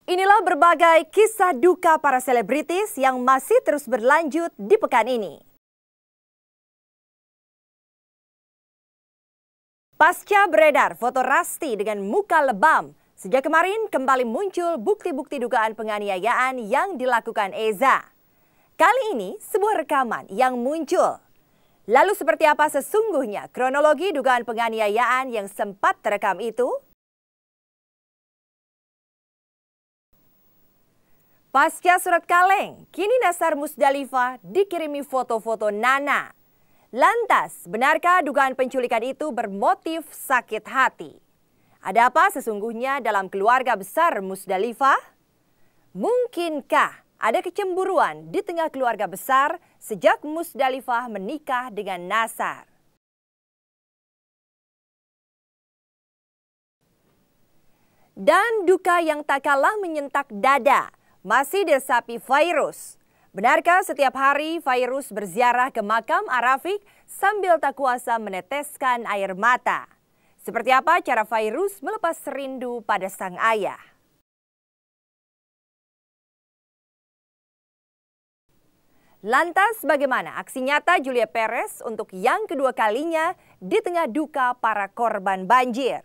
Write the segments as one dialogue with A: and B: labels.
A: Inilah berbagai kisah duka para selebritis yang masih terus berlanjut di pekan ini. Pasca beredar foto Rasti dengan muka lebam, sejak kemarin kembali muncul bukti-bukti dugaan penganiayaan yang dilakukan Eza. Kali ini sebuah rekaman yang muncul. Lalu seperti apa sesungguhnya kronologi dugaan penganiayaan yang sempat terekam itu? Pasca surat kaleng, kini Nasar Musdalifah dikirimi foto-foto Nana. Lantas, benarkah dugaan penculikan itu bermotif sakit hati? Ada apa sesungguhnya dalam keluarga besar Musdalifah? Mungkinkah ada kecemburuan di tengah keluarga besar sejak Musdalifah menikah dengan Nasar? Dan duka yang tak kalah menyentak dada masih diresapi Fairuz. Benarkah setiap hari Fairuz berziarah ke makam Arafiq sambil tak kuasa meneteskan air mata? Seperti apa cara Fairuz melepas rindu pada sang ayah? Lantas bagaimana aksi nyata Julia Perez untuk yang kedua kalinya di tengah duka para korban banjir?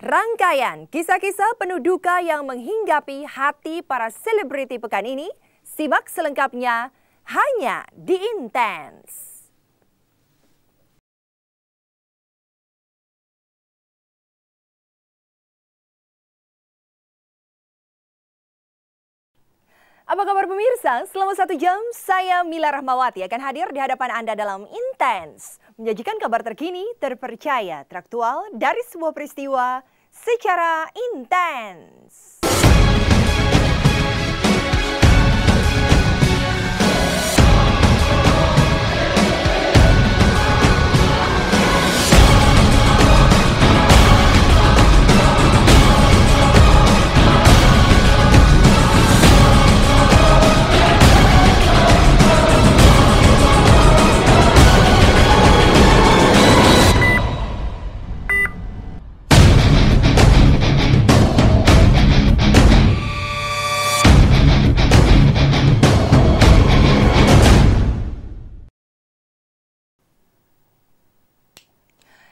A: Rangkaian kisah-kisah penuh duka yang menghinggapi hati para selebriti pekan ini, simak selengkapnya hanya di Intens. Apa kabar pemirsa? Selama 1 jam, saya Mila Rahmawati akan hadir di hadapan Anda dalam Intens. Menyajikan kabar terkini, terpercaya, teraktual dari sebuah peristiwa secara intens.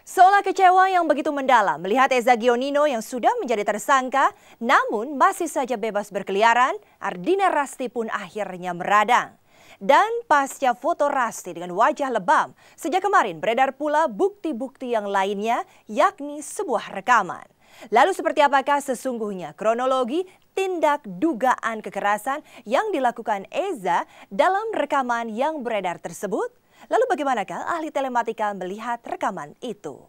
A: Seolah kecewa yang begitu mendalam melihat Eza Gionino yang sudah menjadi tersangka namun masih saja bebas berkeliaran, Ardina Rasti pun akhirnya meradang. Dan pasca foto Rasti dengan wajah lebam, sejak kemarin beredar pula bukti-bukti yang lainnya yakni sebuah rekaman. Lalu seperti apakah sesungguhnya kronologi tindak dugaan kekerasan yang dilakukan Eza dalam rekaman yang beredar tersebut? Lalu bagaimanakah ahli telematika melihat rekaman itu?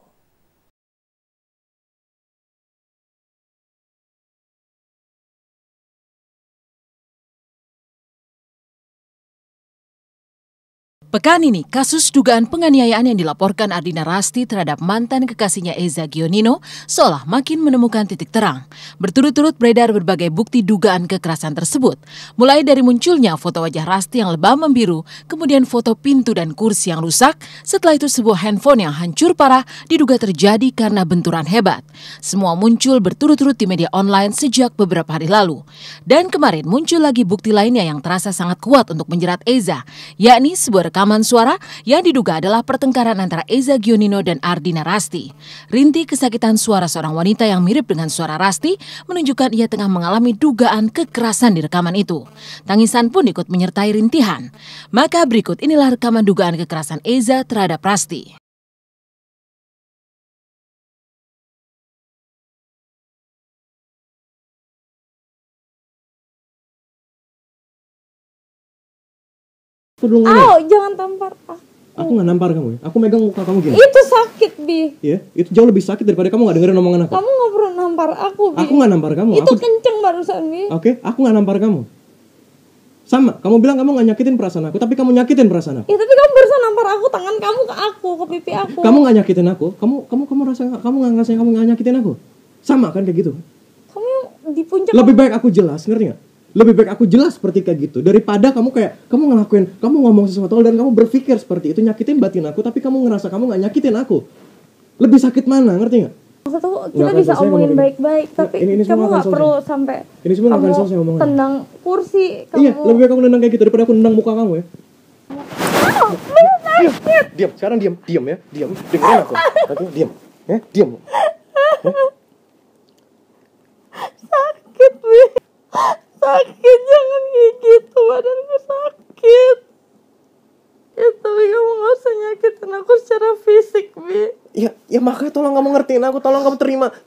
B: Pekan ini, kasus dugaan penganiayaan yang dilaporkan Ardina Rasti terhadap mantan kekasihnya Eza Gionino seolah makin menemukan titik terang. Berturut-turut beredar berbagai bukti dugaan kekerasan tersebut. Mulai dari munculnya foto wajah Rasti yang lebam membiru, kemudian foto pintu dan kursi yang rusak, setelah itu sebuah handphone yang hancur parah diduga terjadi karena benturan hebat. Semua muncul berturut-turut di media online sejak beberapa hari lalu. Dan kemarin muncul lagi bukti lainnya yang terasa sangat kuat untuk menjerat Eza, yakni sebuah rekaman suara yang diduga adalah pertengkaran antara Eza Gionino dan Ardina Rasti. Rintik kesakitan suara seorang wanita yang mirip dengan suara Rasti menunjukkan ia tengah mengalami dugaan kekerasan di rekaman itu. Tangisan pun ikut menyertai rintihan. Maka berikut inilah rekaman dugaan kekerasan Eza terhadap Rasti.
C: Jangan tampar aku.
D: Aku nggak nampar kamu ya. Aku megang muka kamu gini.
C: Itu sakit, Bi.
D: Iya, itu jauh lebih sakit daripada kamu nggak dengerin omongan aku.
C: Kamu nggak perlu nampar aku, Bi.
D: Aku nggak nampar kamu.
C: Itu kenceng barusan, Bi.
D: Oke, aku nggak nampar kamu. Sama, kamu bilang kamu nggak nyakitin perasaan aku, tapi kamu nyakitin perasaan aku.
C: Ya, tapi kamu barusan nampar aku, tangan kamu ke aku, ke pipi aku.
D: Kamu nggak nyakitin aku. Kamu rasa kamu nggak ngerasain kamu nggak nyakitin aku. Sama kan kayak gitu.
C: Kamu yang di puncak.
D: Lebih baik aku jelas, ngerti nggak? Lebih baik aku jelas seperti kayak gitu daripada kamu ngelakuin, kamu ngomong sesuatu dan kamu berpikir seperti itu nyakitin batin aku, tapi kamu ngerasa kamu nggak nyakitin aku. Lebih sakit mana, ngerti nggak?
C: Maksud aku
D: Nggak
C: kita
D: akan
C: bisa
D: selesai
C: omongin
D: ngomong
C: baik-baik, tapi
D: ini semua
C: kamu
D: nggak
C: nggak
D: akan
C: perlu
D: selesai.
C: sampai
D: Ini semua nggak akan
C: kamu
D: selesai omongan.
C: tendang kursi.
D: Iya,
C: Kamu
D: lebih baik kamu nendang kayak gitu daripada aku nendang muka kamu ya. Diam, sekarang diam ya, diam. Dengerin aku. Oke, diam. Ya, diam.
C: sakit, Bi. Sakit, jangan kayak gitu, badanku sakit. Tapi kamu gak usah nyakitin aku secara fisik, Bi.
D: Ya makanya tolong kamu ngertiin aku, tolong kamu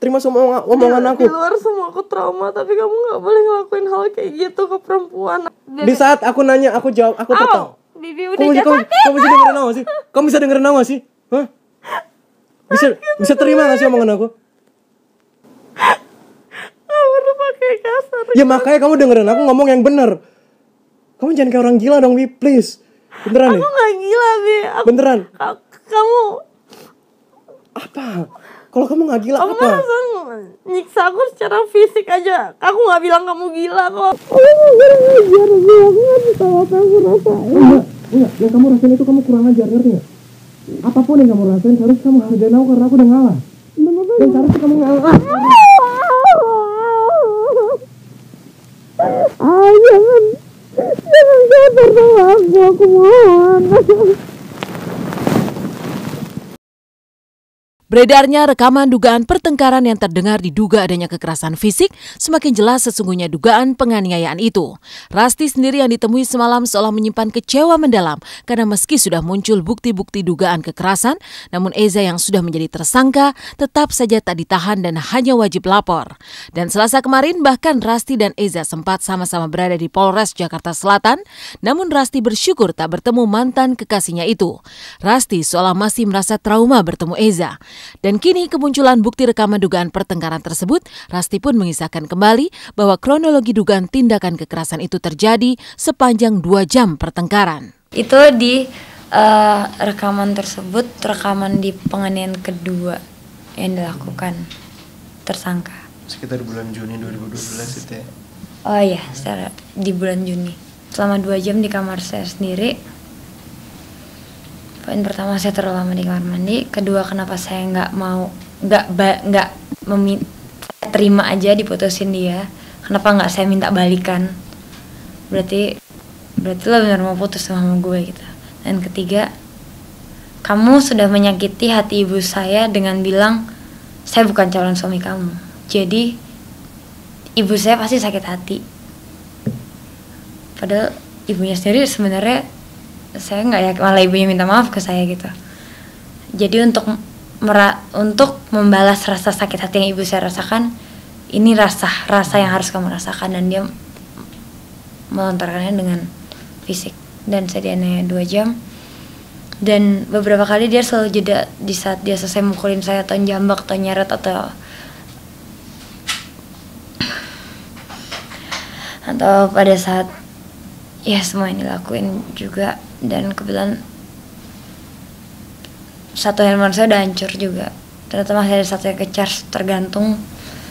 D: terima semua omongan aku.
C: Di luar semua aku trauma, tapi kamu gak boleh ngelakuin hal kayak gitu ke perempuan.
D: Di saat aku nanya, aku jawab, aku potong.
C: Bibi udah sakit.
D: Kamu bisa dengerin aku sih? Kamu bisa dengerin aku sih? Hah? Bisa terima gak sih omongan aku?
C: Gak perlu pakai kasar.
D: Ya makanya kamu dengerin aku ngomong yang bener. Kamu jangan kayak orang gila dong, Bi, please. Beneran nih?
C: Aku gak gila, Bi.
D: Beneran?
C: Kamu
D: Apa? Kalau kamu gak gila
C: Kamu
D: apa?
C: langsung nyiksa aku secara fisik aja. Aku gak bilang kamu gila kok.
D: Enggak, yang kamu rasain itu kamu kurang ajar, ngerti gak? Apapun yang kamu rasain, harus kamu hargain aku karena aku udah ngalah. Dan seharusnya kamu ngalah.
C: Jangan kotor sama aku mohon.
B: Beredarnya rekaman dugaan pertengkaran yang terdengar diduga adanya kekerasan fisik, semakin jelas sesungguhnya dugaan penganiayaan itu. Rasti sendiri yang ditemui semalam seolah menyimpan kecewa mendalam karena meski sudah muncul bukti-bukti dugaan kekerasan, namun Eza yang sudah menjadi tersangka tetap saja tak ditahan dan hanya wajib lapor. Dan Selasa kemarin bahkan Rasti dan Eza sempat sama-sama berada di Polres Jakarta Selatan, namun Rasti bersyukur tak bertemu mantan kekasihnya itu. Rasti seolah masih merasa trauma bertemu Eza. Dan kini kemunculan bukti rekaman dugaan pertengkaran tersebut, Rasti pun mengisahkan kembali bahwa kronologi dugaan tindakan kekerasan itu terjadi sepanjang 2 jam pertengkaran.
E: Itu di rekaman tersebut, rekaman di penganiayaan kedua yang dilakukan tersangka.
F: Sekitar bulan Juni 2012 itu ya?
E: Oh iya, di bulan Juni. Selama 2 jam di kamar saya sendiri. Poin pertama, saya terlalu lama di kamar mandi. Kedua, kenapa saya nggak terima aja diputusin dia? Kenapa nggak saya minta balikan? Berarti lo benar mau putus sama gue gitu. Dan ketiga, kamu sudah menyakiti hati ibu saya dengan bilang saya bukan calon suami kamu. Jadi ibu saya pasti sakit hati. Padahal ibunya sendiri sebenarnya saya nggak yakin, malah ibunya minta maaf ke saya gitu. Jadi untuk membalas rasa sakit hati yang ibu saya rasakan, ini rasa yang harus kamu rasakan, dan dia melontarkannya dengan fisik. Dan saya dianiaya 2 jam, dan beberapa kali dia selalu jeda di saat dia selesai mukulin saya atau jambak atau nyeret atau pada saat ya semua yang dilakuin juga. Dan kebetulan satu handphone saya udah hancur juga, ternyata masih ada satu yang ke-charge tergantung.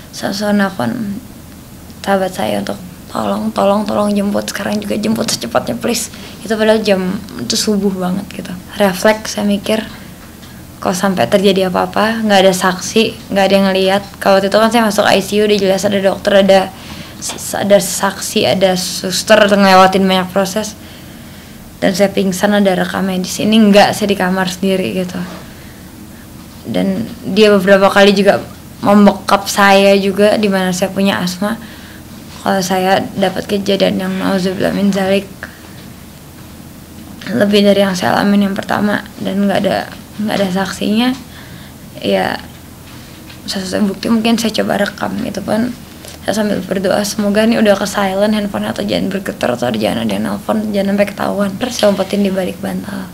E: Soalnya nelfon sahabat saya untuk tolong jemput, sekarang juga jemput secepatnya please. Itu padahal jam itu subuh banget gitu. Refleks saya mikir, kalau sampai terjadi apa-apa, nggak ada saksi, nggak ada yang ngeliat. Kalau waktu itu kan saya masuk ICU, udah jelas ada dokter, ada saksi, ada suster, ngelewatin banyak proses. Dan saya pingsan, ada rekamnya di sini. Enggak, saya di kamar sendiri gitu. Dan dia beberapa kali juga membekap saya juga, di mana saya punya asma. Kalau saya dapat kejadian yang nauzubillah min zalik lebih dari yang saya alamin yang pertama, dan nggak ada saksinya, ya satu bukti mungkin saya coba rekam. Itu pun saya sambil berdoa semoga nih udah ke silent handphone atau jangan bergetar atau jangan ada yang nelfon, jangan sampai ketahuan. Terus saya umpetin di balik bantal.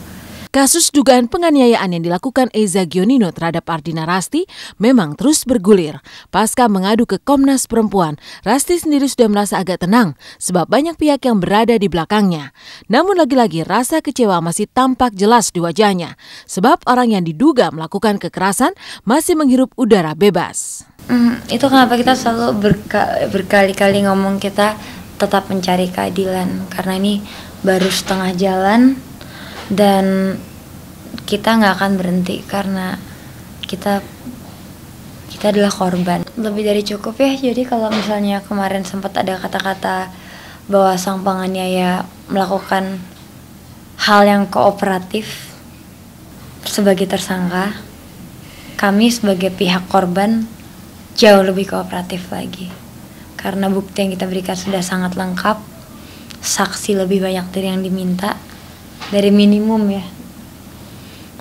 B: Kasus dugaan penganiayaan yang dilakukan Eza Gionino terhadap Ardina Rasti memang terus bergulir. Pasca mengadu ke Komnas Perempuan, Rasti sendiri sudah merasa agak tenang sebab banyak pihak yang berada di belakangnya. Namun lagi-lagi rasa kecewa masih tampak jelas di wajahnya sebab orang yang diduga melakukan kekerasan masih menghirup udara bebas.
E: Itu kenapa kita selalu berkali-kali ngomong kita tetap mencari keadilan, karena ini baru setengah jalan. Dan kita nggak akan berhenti karena kita Kita adalah korban. Lebih dari cukup ya, jadi kalau misalnya kemarin sempat ada kata-kata bahwa sang penganiaya melakukan hal yang kooperatif sebagai tersangka, kami sebagai pihak korban jauh lebih kooperatif lagi. Karena bukti yang kita berikan sudah sangat lengkap, saksi lebih banyak dari yang diminta, dari minimum ya.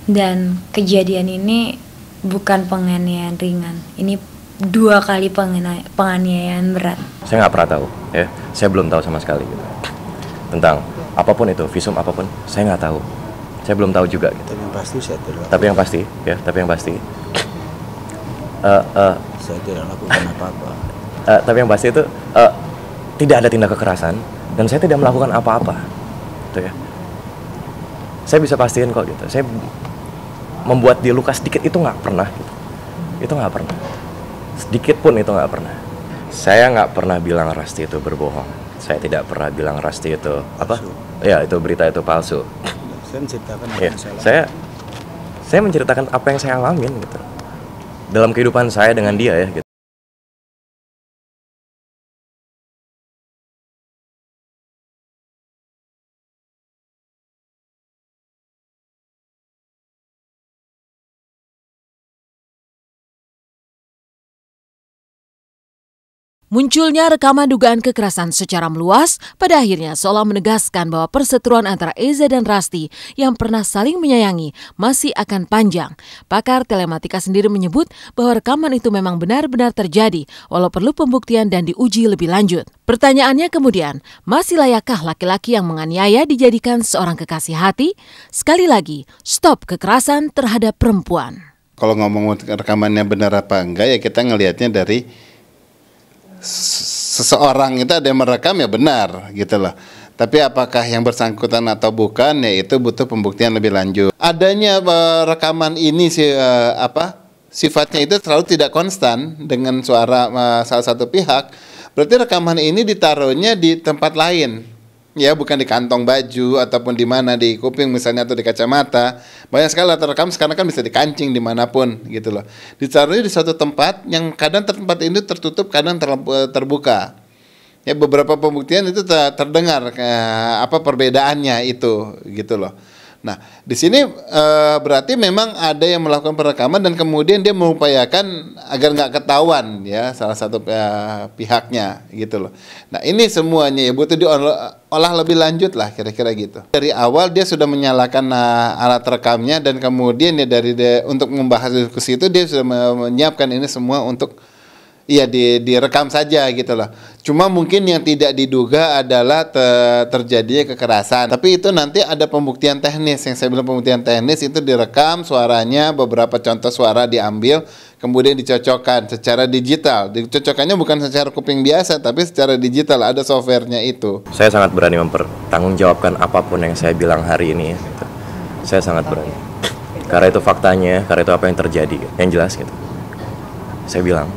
E: Dan kejadian ini bukan penganiayaan ringan, ini 2 kali penganiayaan berat.
G: Saya nggak pernah tahu, ya. Saya belum tahu sama sekali gitu. Tentang apapun itu, visum apapun, saya nggak tahu. Saya belum tahu juga. Gitu.
H: Tapi yang pasti saya tidak.
G: Tapi yang pasti, ya. Tapi yang pasti.
H: Saya tidak lakukan apa-apa.
G: Tapi yang pasti itu tidak ada tindak kekerasan dan saya tidak melakukan apa-apa, gitu ya. Saya bisa pastiin kok gitu. Saya membuat dia luka sedikit itu nggak pernah gitu. Itu nggak pernah, sedikit pun itu nggak pernah. Saya nggak pernah bilang Rasti itu berbohong. Saya tidak pernah bilang Rasti itu apa? Ya, itu berita itu palsu.
H: Saya menceritakan apa
G: ya,
H: yang saya
G: saya menceritakan apa yang saya alamin gitu dalam kehidupan saya dengan dia ya gitu.
B: Munculnya rekaman dugaan kekerasan secara meluas pada akhirnya seolah menegaskan bahwa perseteruan antara Eza dan Rasti yang pernah saling menyayangi masih akan panjang. Pakar telematika sendiri menyebut bahwa rekaman itu memang benar-benar terjadi walau perlu pembuktian dan diuji lebih lanjut. Pertanyaannya kemudian, masih layakkah laki-laki yang menganiaya dijadikan seorang kekasih hati? Sekali lagi, stop kekerasan terhadap perempuan.
I: Kalau ngomong rekamannya benar apa enggak ya kita ngelihatnya dari seseorang itu ada yang merekam ya benar gitu loh. Tapi apakah yang bersangkutan atau bukan ya itu butuh pembuktian lebih lanjut. Adanya rekaman ini sifatnya itu selalu tidak konstan dengan suara salah satu pihak. Berarti rekaman ini ditaruhnya di tempat lain. Ya bukan di kantong baju ataupun di mana, di kuping misalnya atau di kacamata. Banyak sekali alat rekam sekarang kan bisa dikancing dimanapun gitu loh. Ditaruhnya di suatu tempat yang kadang tempat ini tertutup, kadang terbuka. Ya beberapa pembuktian itu terdengar perbedaannya itu gitu loh. Nah di sini berarti memang ada yang melakukan perekaman dan kemudian dia mengupayakan agar nggak ketahuan ya salah satu pihaknya gitu loh. Nah ini semuanya ya butuh diolah lebih lanjut lah kira-kira gitu. Dari awal dia sudah menyalakan alat rekamnya dan kemudian ya untuk membahas diskusi itu dia sudah menyiapkan ini semua untuk direkam saja gitu loh. Cuma mungkin yang tidak diduga adalah terjadinya kekerasan. Tapi itu nanti ada pembuktian teknis. Yang saya bilang pembuktian teknis itu direkam suaranya, beberapa contoh suara diambil, kemudian dicocokkan secara digital. Dicocokannya bukan secara kuping biasa, tapi secara digital, ada softwarenya itu.
G: Saya sangat berani mempertanggungjawabkan apapun yang saya bilang hari ini gitu. Saya sangat berani. Karena itu faktanya, karena itu apa yang terjadi. Yang jelas gitu. Saya bilang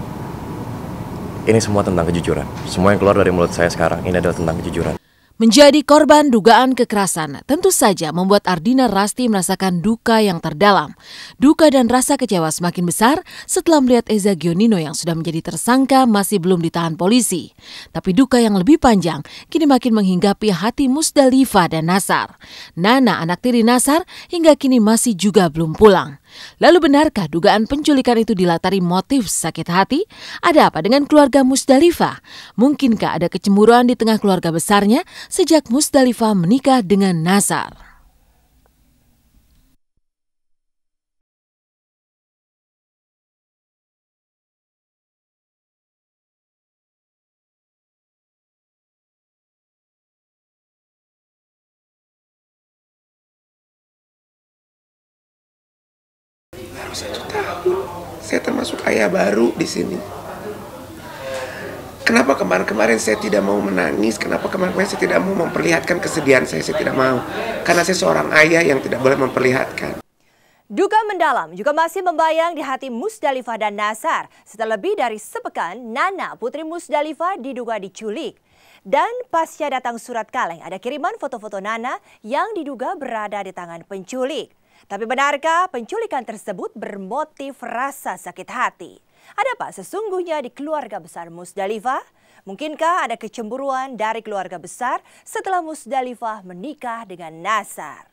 G: ini semua tentang kejujuran. Semua yang keluar dari mulut saya sekarang ini adalah tentang kejujuran.
B: Menjadi korban dugaan kekerasan tentu saja membuat Ardina Rasti merasakan duka yang terdalam. Duka dan rasa kecewa semakin besar setelah melihat Eza Gionino yang sudah menjadi tersangka masih belum ditahan polisi. Tapi duka yang lebih panjang kini makin menghinggapi hati Musdalifah dan Nasar. Nana, anak tiri Nasar, hingga kini masih juga belum pulang. Lalu benarkah dugaan penculikan itu dilatari motif sakit hati? Ada apa dengan keluarga Musdalifah? Mungkinkah ada kecemburuan di tengah keluarga besarnya sejak Musdalifah menikah dengan Nasar?
J: Baru 1 tahun, saya termasuk ayah baru di sini. Kenapa kemarin-kemarin saya tidak mau menangis? Kenapa kemarin-kemarin saya tidak mau memperlihatkan kesedihan saya tidak mau. Karena saya seorang ayah yang tidak boleh memperlihatkan.
A: Duka mendalam juga masih membayang di hati Musdalifah dan Nasar. Setelah lebih dari sepekan, Nana, putri Musdalifah, diduga diculik. Dan pasca datang surat kaleng, ada kiriman foto-foto Nana yang diduga berada di tangan penculik. Tapi benarkah penculikan tersebut bermotif rasa sakit hati? Ada apa sesungguhnya di keluarga besar Musdalifah? Mungkinkah ada kecemburuan dari keluarga besar setelah Musdalifah menikah dengan Nasar?